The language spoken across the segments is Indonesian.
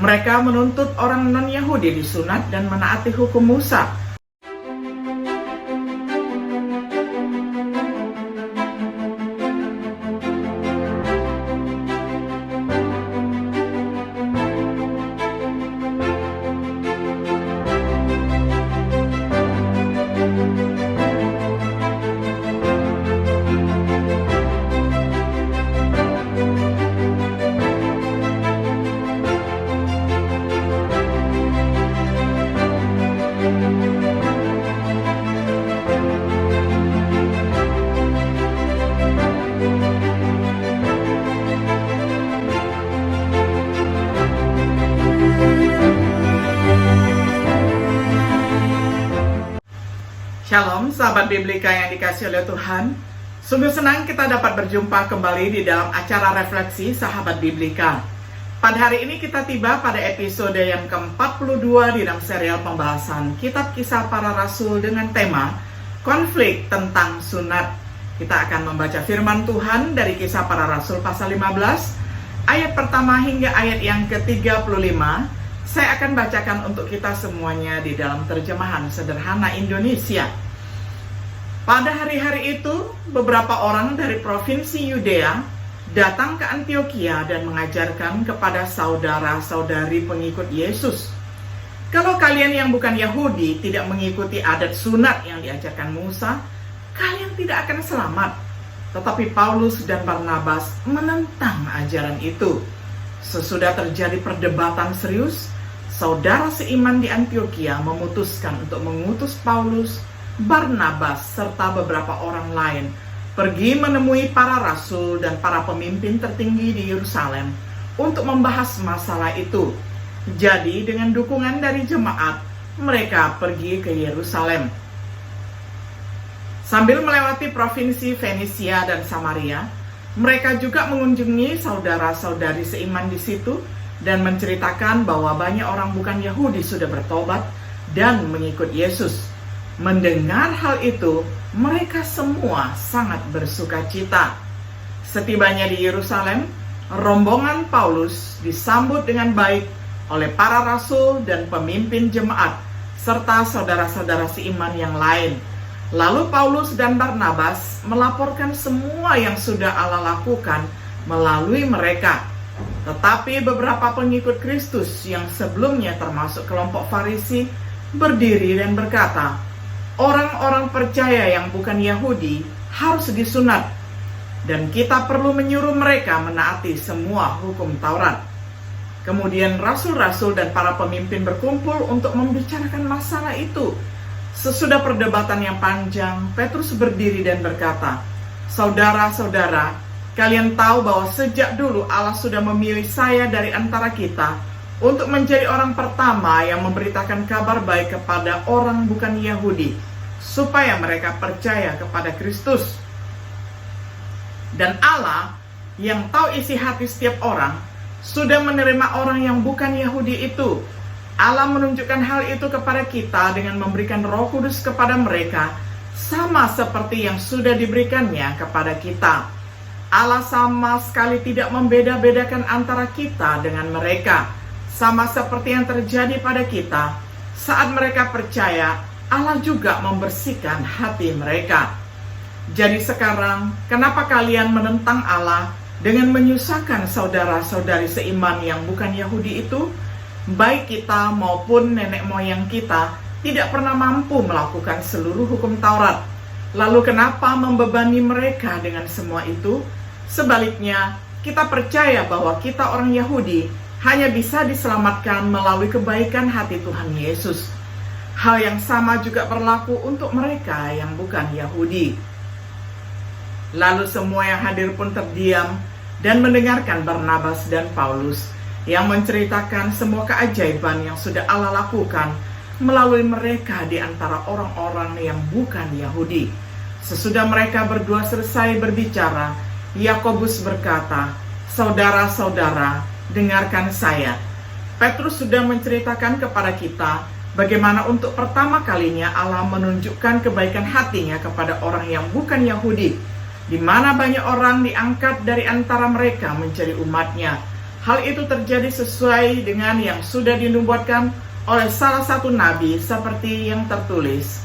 Mereka menuntut orang non-Yahudi disunat dan menaati hukum Musa. Shalom sahabat Biblika yang dikasihi oleh Tuhan. Sungguh senang kita dapat berjumpa kembali di dalam acara refleksi sahabat Biblika. Pada hari ini kita tiba pada episode yang ke-42 di dalam serial pembahasan Kitab Kisah Para Rasul dengan tema konflik tentang sunat. Kita akan membaca firman Tuhan dari Kisah Para Rasul pasal 15 ayat pertama hingga ayat yang ke-35. Saya akan bacakan untuk kita semuanya di dalam terjemahan sederhana Indonesia. Pada hari-hari itu, beberapa orang dari provinsi Yudea datang ke Antioquia dan mengajarkan kepada saudara-saudari pengikut Yesus, kalau kalian yang bukan Yahudi tidak mengikuti adat sunat yang diajarkan Musa, kalian tidak akan selamat. Tetapi Paulus dan Barnabas menentang ajaran itu. Sesudah terjadi perdebatan serius, saudara seiman di Antioquia memutuskan untuk mengutus Paulus, Barnabas, serta beberapa orang lain pergi menemui para rasul dan para pemimpin tertinggi di Yerusalem untuk membahas masalah itu. Jadi dengan dukungan dari jemaat, mereka pergi ke Yerusalem. Sambil melewati provinsi Fenisia dan Samaria, mereka juga mengunjungi saudara-saudari seiman di situ dan menceritakan bahwa banyak orang bukan Yahudi sudah bertobat dan mengikut Yesus. Mendengar hal itu, mereka semua sangat bersukacita. Setibanya di Yerusalem, rombongan Paulus disambut dengan baik oleh para rasul dan pemimpin jemaat, serta saudara-saudara seiman yang lain. Lalu Paulus dan Barnabas melaporkan semua yang sudah Allah lakukan melalui mereka. Tetapi beberapa pengikut Kristus yang sebelumnya termasuk kelompok Farisi berdiri dan berkata, orang-orang percaya yang bukan Yahudi harus disunat, dan kita perlu menyuruh mereka menaati semua hukum Taurat. Kemudian rasul-rasul dan para pemimpin berkumpul untuk membicarakan masalah itu. Sesudah perdebatan yang panjang, Petrus berdiri dan berkata, saudara-saudara, kalian tahu bahwa sejak dulu Allah sudah memilih saya dari antara kita untuk menjadi orang pertama yang memberitakan kabar baik kepada orang bukan Yahudi, supaya mereka percaya kepada Kristus. Dan Allah yang tahu isi hati setiap orang, sudah menerima orang yang bukan Yahudi itu. Allah menunjukkan hal itu kepada kita dengan memberikan Roh Kudus kepada mereka, sama seperti yang sudah diberikannya kepada kita. Allah sama sekali tidak membeda-bedakan antara kita dengan mereka, sama seperti yang terjadi pada kita. Saat mereka percaya, Allah juga membersihkan hati mereka. Jadi sekarang, kenapa kalian menentang Allah dengan menyusahkan saudara-saudari seiman yang bukan Yahudi itu? Baik kita maupun nenek moyang kita tidak pernah mampu melakukan seluruh hukum Taurat. Lalu kenapa membebani mereka dengan semua itu? Sebaliknya, kita percaya bahwa kita orang Yahudi hanya bisa diselamatkan melalui kebaikan hati Tuhan Yesus. Hal yang sama juga berlaku untuk mereka yang bukan Yahudi. Lalu semua yang hadir pun terdiam dan mendengarkan Barnabas dan Paulus yang menceritakan semua keajaiban yang sudah Allah lakukan melalui mereka di antara orang-orang yang bukan Yahudi. Sesudah mereka berdua selesai berbicara, Yakobus berkata, saudara-saudara, dengarkan saya. Petrus sudah menceritakan kepada kita bagaimana untuk pertama kalinya Allah menunjukkan kebaikan hatinya kepada orang yang bukan Yahudi, di mana banyak orang diangkat dari antara mereka menjadi umatnya. Hal itu terjadi sesuai dengan yang sudah dinubuatkan oleh salah satu nabi seperti yang tertulis.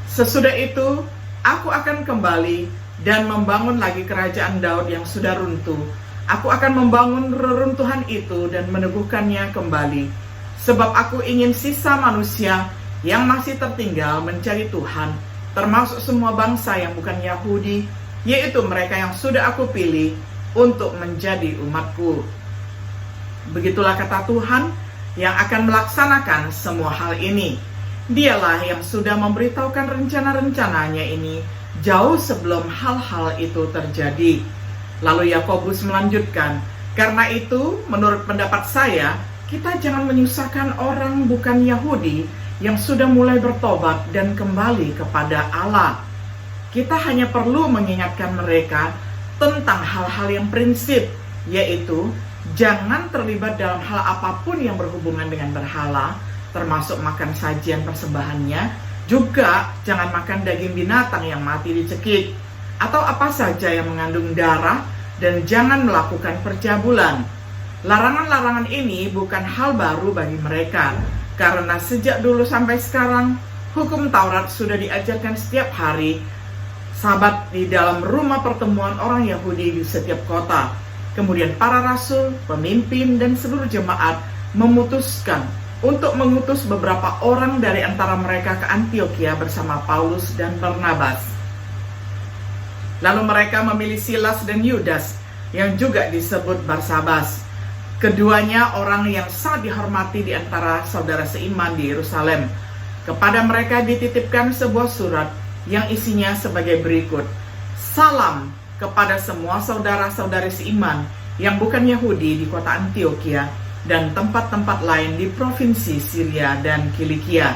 Sesudah itu, aku akan kembali dan membangun lagi kerajaan Daud yang sudah runtuh. Aku akan membangun reruntuhan itu dan meneguhkannya kembali. Sebab aku ingin sisa manusia yang masih tertinggal mencari Tuhan, termasuk semua bangsa yang bukan Yahudi, yaitu mereka yang sudah aku pilih untuk menjadi umatku. Begitulah kata Tuhan yang akan melaksanakan semua hal ini. Dialah yang sudah memberitahukan rencana-rencananya ini jauh sebelum hal-hal itu terjadi. Lalu Yakobus melanjutkan, karena itu menurut pendapat saya, kita jangan menyusahkan orang bukan Yahudi yang sudah mulai bertobat dan kembali kepada Allah. Kita hanya perlu mengingatkan mereka tentang hal-hal yang prinsip, yaitu jangan terlibat dalam hal apapun yang berhubungan dengan berhala, termasuk makan sajian persembahannya. Juga jangan makan daging binatang yang mati dicekik, atau apa saja yang mengandung darah, dan jangan melakukan percabulan. Larangan-larangan ini bukan hal baru bagi mereka, karena sejak dulu sampai sekarang, hukum Taurat sudah diajarkan setiap hari Sabat di dalam rumah pertemuan orang Yahudi di setiap kota. Kemudian para rasul, pemimpin, dan seluruh jemaat memutuskan untuk mengutus beberapa orang dari antara mereka ke Antiokhia bersama Paulus dan Barnabas. Lalu mereka memilih Silas dan Yudas yang juga disebut Barsabas. Keduanya orang yang sangat dihormati di antara saudara seiman di Yerusalem. Kepada mereka dititipkan sebuah surat yang isinya sebagai berikut. Salam kepada semua saudara-saudari seiman yang bukan Yahudi di kota Antiokhia dan tempat-tempat lain di provinsi Syria dan Kilikia.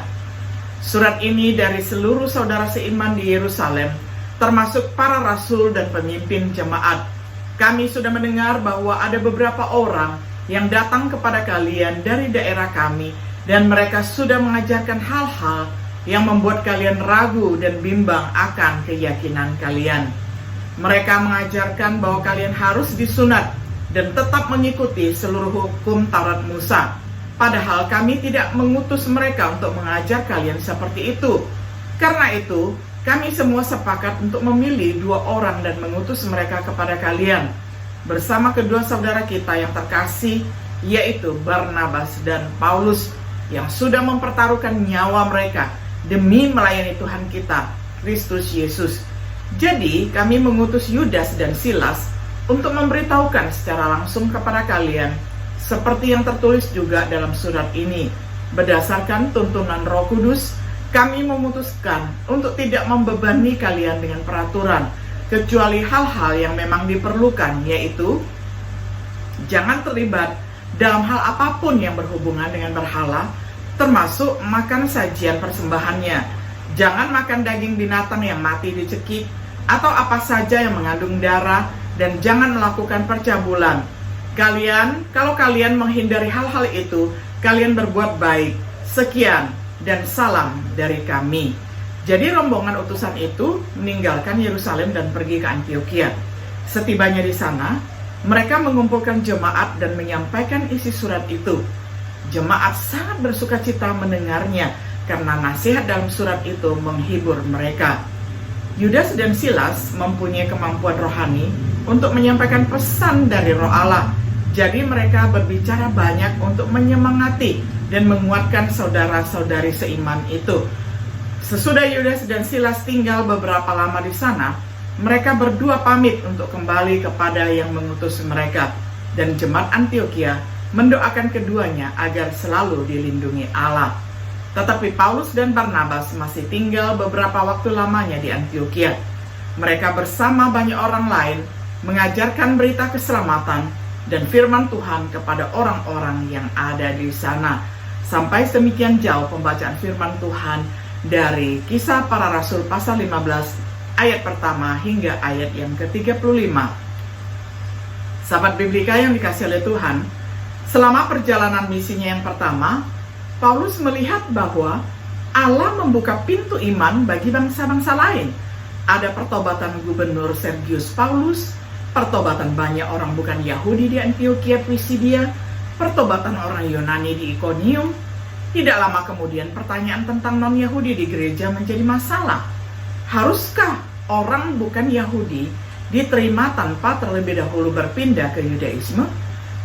Surat ini dari seluruh saudara seiman di Yerusalem, termasuk para rasul dan pemimpin jemaat. Kami sudah mendengar bahwa ada beberapa orang yang datang kepada kalian dari daerah kami, dan mereka sudah mengajarkan hal-hal yang membuat kalian ragu dan bimbang akan keyakinan kalian. Mereka mengajarkan bahwa kalian harus disunat dan tetap mengikuti seluruh hukum Taurat Musa. Padahal kami tidak mengutus mereka untuk mengajar kalian seperti itu. Karena itu, kami semua sepakat untuk memilih 2 orang dan mengutus mereka kepada kalian, bersama kedua saudara kita yang terkasih, yaitu Barnabas dan Paulus, yang sudah mempertaruhkan nyawa mereka demi melayani Tuhan kita, Kristus Yesus. Jadi kami mengutus Yudas dan Silas untuk memberitahukan secara langsung kepada kalian, seperti yang tertulis juga dalam surat ini. Berdasarkan tuntunan Roh Kudus, kami memutuskan untuk tidak membebani kalian dengan peraturan, kecuali hal-hal yang memang diperlukan, yaitu jangan terlibat dalam hal apapun yang berhubungan dengan berhala, termasuk makan sajian persembahannya. Jangan makan daging binatang yang mati dicekik, atau apa saja yang mengandung darah, dan jangan melakukan percabulan. Kalau kalian menghindari hal-hal itu, kalian berbuat baik. Sekian dan salam dari kami. Jadi rombongan utusan itu meninggalkan Yerusalem dan pergi ke Antiokhia. Setibanya di sana, mereka mengumpulkan jemaat dan menyampaikan isi surat itu. Jemaat sangat bersukacita mendengarnya, karena nasihat dalam surat itu menghibur mereka. Yudas dan Silas mempunyai kemampuan rohani untuk menyampaikan pesan dari Roh Allah. Jadi mereka berbicara banyak untuk menyemangati dan menguatkan saudara-saudari seiman itu. Sesudah Yudas dan Silas tinggal beberapa lama di sana, mereka berdua pamit untuk kembali kepada yang mengutus mereka. Dan jemaat Antiokhia mendoakan keduanya agar selalu dilindungi Allah. Tetapi Paulus dan Barnabas masih tinggal beberapa waktu lamanya di Antiokhia. Mereka bersama banyak orang lain mengajarkan berita keselamatan dan firman Tuhan kepada orang-orang yang ada di sana. Sampai sedemikian jauh pembacaan firman Tuhan dari Kisah Para Rasul pasal 15 ayat pertama hingga ayat yang ke-35. Sahabat Biblika yang dikasihi oleh Tuhan, selama perjalanan misinya yang pertama, Paulus melihat bahwa Allah membuka pintu iman bagi bangsa-bangsa lain. Ada pertobatan Gubernur Sergius Paulus pertobatan banyak orang bukan Yahudi di Antiokhia Pisidia, pertobatan orang Yunani di Ikonium. Tidak lama kemudian pertanyaan tentang non-Yahudi di gereja menjadi masalah. Haruskah orang bukan Yahudi diterima tanpa terlebih dahulu berpindah ke Yudaisme?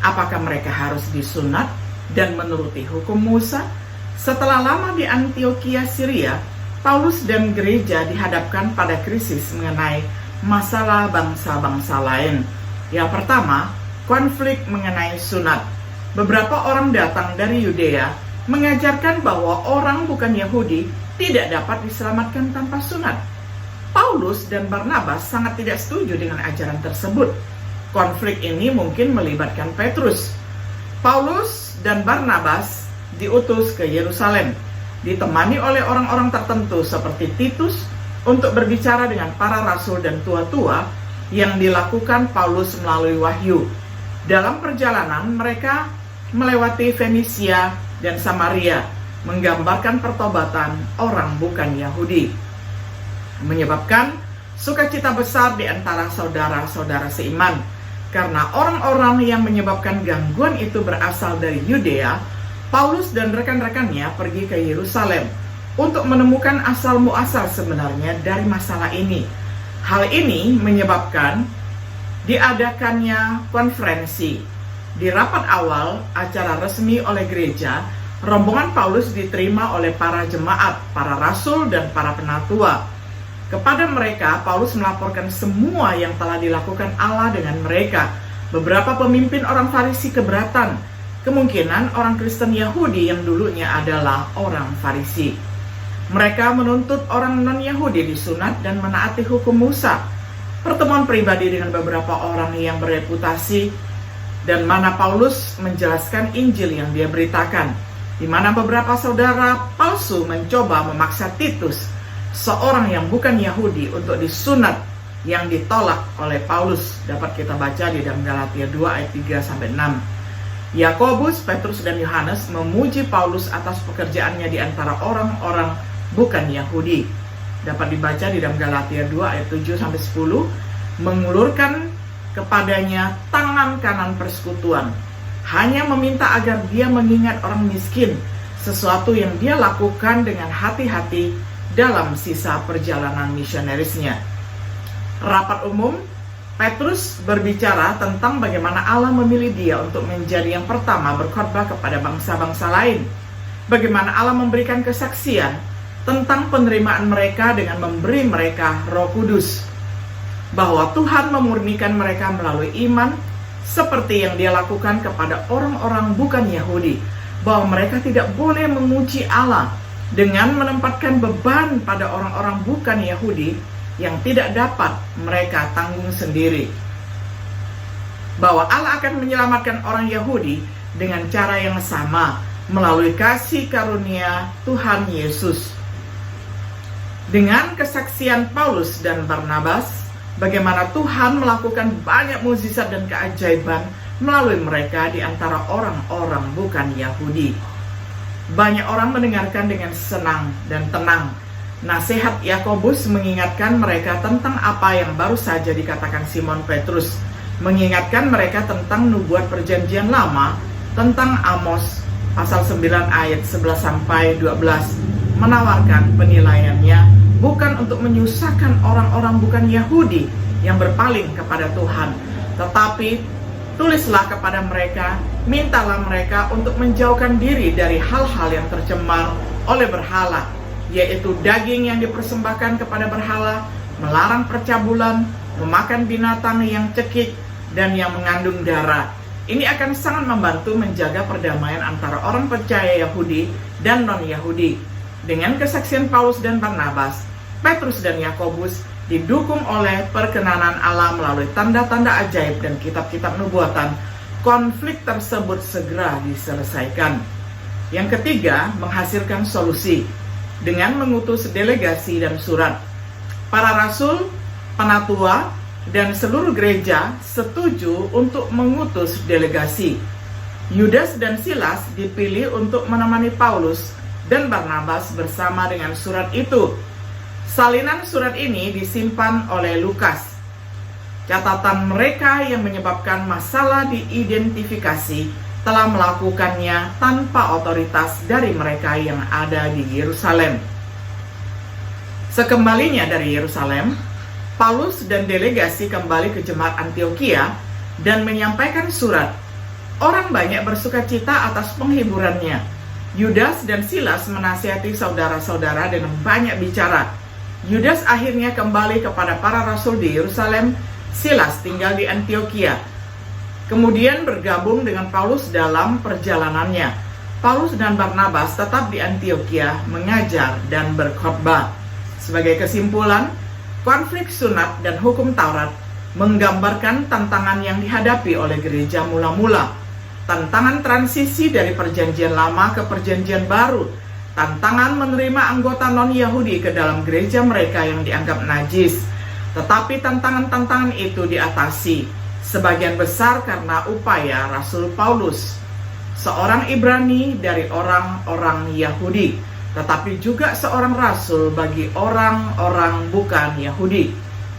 Apakah mereka harus disunat dan menuruti hukum Musa? Setelah lama di Antiokhia Syria, Paulus dan gereja dihadapkan pada krisis mengenai masalah bangsa-bangsa lain. Yang pertama, konflik mengenai sunat. Beberapa orang datang dari Yudea mengajarkan bahwa orang bukan Yahudi tidak dapat diselamatkan tanpa sunat. Paulus dan Barnabas sangat tidak setuju dengan ajaran tersebut. Konflik ini mungkin melibatkan Petrus. Paulus dan Barnabas diutus ke Yerusalem, ditemani oleh orang-orang tertentu seperti Titus untuk berbicara dengan para rasul dan tua-tua yang dilakukan Paulus melalui wahyu. Dalam perjalanan mereka melewati Fenisia dan Samaria, menggambarkan pertobatan orang bukan Yahudi, menyebabkan sukacita besar di antara saudara-saudara seiman. Karena orang-orang yang menyebabkan gangguan itu berasal dari Yudea, Paulus dan rekan-rekannya pergi ke Yerusalem untuk menemukan asal muasal sebenarnya dari masalah ini. Hal ini menyebabkan diadakannya konferensi. Di rapat awal acara resmi oleh gereja, rombongan Paulus diterima oleh para jemaat, para rasul, dan para penatua. Kepada mereka, Paulus melaporkan semua yang telah dilakukan Allah dengan mereka. Beberapa pemimpin orang Farisi keberatan. Kemungkinan orang Kristen Yahudi yang dulunya adalah orang Farisi. Mereka menuntut orang non-Yahudi disunat dan menaati hukum Musa. Pertemuan pribadi dengan beberapa orang yang bereputasi, dan mana Paulus menjelaskan Injil yang dia beritakan, di mana beberapa saudara palsu mencoba memaksa Titus, seorang yang bukan Yahudi, untuk disunat, yang ditolak oleh Paulus. Dapat kita baca di dalam Galatia 2 ayat 3-6. Yakobus, Petrus, dan Yohanes memuji Paulus atas pekerjaannya di antara orang-orang bukan Yahudi. Dapat dibaca di dalam Galatia 2 ayat 7-10. Mengulurkan kepadanya tangan kanan persekutuan, hanya meminta agar dia mengingat orang miskin, sesuatu yang dia lakukan dengan hati-hati dalam sisa perjalanan misionerisnya. Rapat umum, Petrus berbicara tentang bagaimana Allah memilih dia untuk menjadi yang pertama berkhotbah kepada bangsa-bangsa lain. Bagaimana Allah memberikan kesaksian tentang penerimaan mereka dengan memberi mereka Roh Kudus. Bahwa Tuhan memurnikan mereka melalui iman seperti yang dia lakukan kepada orang-orang bukan Yahudi. Bahwa mereka tidak boleh menguji Allah dengan menempatkan beban pada orang-orang bukan Yahudi yang tidak dapat mereka tanggung sendiri. Bahwa Allah akan menyelamatkan orang Yahudi dengan cara yang sama, melalui kasih karunia Tuhan Yesus. Dengan kesaksian Paulus dan Barnabas, bagaimana Tuhan melakukan banyak mukjizat dan keajaiban melalui mereka di antara orang-orang bukan Yahudi. Banyak orang mendengarkan dengan senang dan tenang. Nasihat Yakobus mengingatkan mereka tentang apa yang baru saja dikatakan Simon Petrus, mengingatkan mereka tentang nubuat perjanjian lama, tentang Amos pasal 9 ayat 11-12, menawarkan penilaiannya bukan untuk menyusahkan orang-orang bukan Yahudi yang berpaling kepada Tuhan, tetapi tulislah kepada mereka, mintalah mereka untuk menjauhkan diri dari hal-hal yang tercemar oleh berhala, yaitu daging yang dipersembahkan kepada berhala, melarang percabulan, memakan binatang yang cekik, dan yang mengandung darah. Ini akan sangat membantu menjaga perdamaian antara orang percaya Yahudi dan non-Yahudi. Dengan kesaksian Paulus dan Barnabas, Petrus dan Yakobus didukung oleh perkenanan Allah melalui tanda-tanda ajaib dan kitab-kitab nubuatan, konflik tersebut segera diselesaikan. Yang ketiga, menghasilkan solusi dengan mengutus delegasi dan surat. Para rasul, penatua, dan seluruh gereja setuju untuk mengutus delegasi. Yudas dan Silas dipilih untuk menemani Paulus dan Barnabas bersama dengan surat itu. Salinan surat ini disimpan oleh Lukas. Catatan mereka yang menyebabkan masalah diidentifikasi telah melakukannya tanpa otoritas dari mereka yang ada di Yerusalem. Sekembalinya dari Yerusalem, Paulus dan delegasi kembali ke jemaat Antiokhia dan menyampaikan surat. Orang banyak bersukacita atas penghiburannya. Yudas dan Silas menasihati saudara-saudara dengan banyak bicara. Yudas akhirnya kembali kepada para rasul di Yerusalem. Silas tinggal di Antiokhia, kemudian bergabung dengan Paulus dalam perjalanannya. Paulus dan Barnabas tetap di Antiokhia mengajar dan berkhotbah. Sebagai kesimpulan, konflik sunat dan hukum Taurat menggambarkan tantangan yang dihadapi oleh gereja mula-mula. Tantangan transisi dari perjanjian lama ke perjanjian baru. Tantangan menerima anggota non-Yahudi ke dalam gereja mereka yang dianggap najis. Tetapi tantangan-tantangan itu diatasi sebagian besar karena upaya Rasul Paulus, seorang Ibrani dari orang-orang Yahudi, tetapi juga seorang rasul bagi orang-orang bukan Yahudi,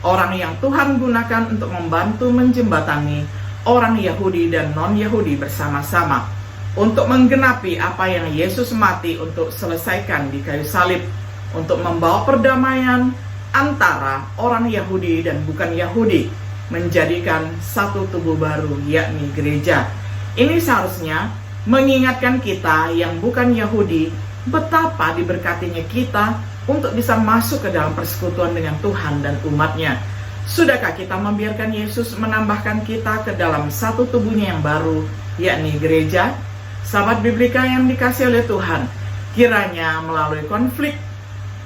orang yang Tuhan gunakan untuk membantu menjembatani orang Yahudi dan non-Yahudi bersama-sama untuk menggenapi apa yang Yesus mati untuk selesaikan di kayu salib, untuk membawa perdamaian antara orang Yahudi dan bukan Yahudi, menjadikan satu tubuh baru, yakni gereja. Ini seharusnya mengingatkan kita yang bukan Yahudi betapa diberkatinya kita untuk bisa masuk ke dalam persekutuan dengan Tuhan dan umatnya. Sudahkah kita membiarkan Yesus menambahkan kita ke dalam satu tubuhnya yang baru, yakni gereja? Sahabat Biblika yang dikasihi oleh Tuhan, kiranya melalui konflik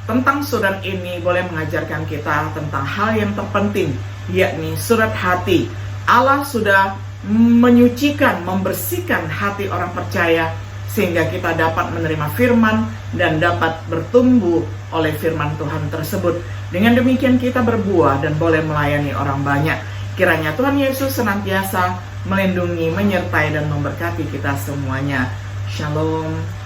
tentang surat ini boleh mengajarkan kita tentang hal yang terpenting, yakni surat hati. Allah sudah menyucikan, membersihkan hati orang percaya sehingga kita dapat menerima firman dan dapat bertumbuh oleh firman Tuhan tersebut. Dengan demikian kita berbuah dan boleh melayani orang banyak. Kiranya Tuhan Yesus senantiasa melindungi, menyertai dan memberkati kita semuanya. Shalom.